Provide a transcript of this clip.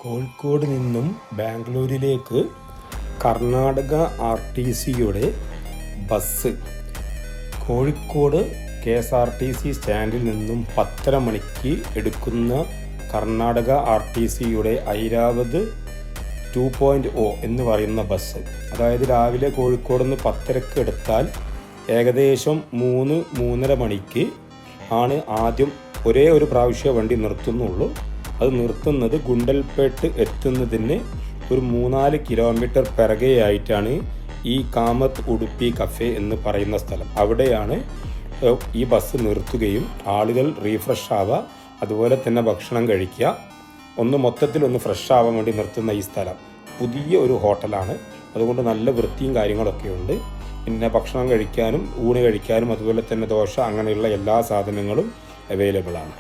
കോഴിക്കോട് നിന്നും ബാംഗ്ലൂരിലേക്ക് Karnataka RTCയുടെ bus Kozhikode KSRTC സ്റ്റാൻഡിൽ നിന്നും 10:30 മണിക്ക് എടുക്കുന്ന കർണാടക RTCയുടെ ഐരാവത് 2.0 എന്ന് പറയുന്ന ബസ്, അതായത് രാവിലെ കോഴിക്കോട് നിന്ന് 10:30 എടുത്താൽ ഏകദേശം 3-3:30 മണിക്ക് ആണ് ആദ്യം ഒരേ ഒരു പ്രാവശ്യം വണ്ടി നിർത്തുന്നുള്ളൂ. അത് നിർത്തുന്നത് ഗുണ്ടൽപേട്ട് എത്തുന്നതിന് ഒരു 3-4 കിലോമീറ്റർ പിറകെയായിട്ടാണ് ഈ കാമത്ത് ഉടുപ്പി കഫേ എന്ന് പറയുന്ന സ്ഥലം. അവിടെയാണ് ഈ ബസ് നിർത്തുകയും ആളുകൾ റീഫ്രഷ് ആവുക, അതുപോലെ തന്നെ ഭക്ഷണം കഴിക്കുക, മൊത്തത്തിലൊന്ന് ഫ്രഷ് ആവാൻ വേണ്ടി നിർത്തുന്ന ഈ സ്ഥലം പുതിയ ഒരു ഹോട്ടലാണ്. അതുകൊണ്ട് നല്ല വൃത്തിയും കാര്യങ്ങളൊക്കെ ഉണ്ട്. പിന്നെ ഭക്ഷണം കഴിക്കാനും ഊണ് കഴിക്കാനും അതുപോലെ തന്നെ ദോശ അങ്ങനെയുള്ള എല്ലാ സാധനങ്ങളും അവൈലബിൾ ആണ്.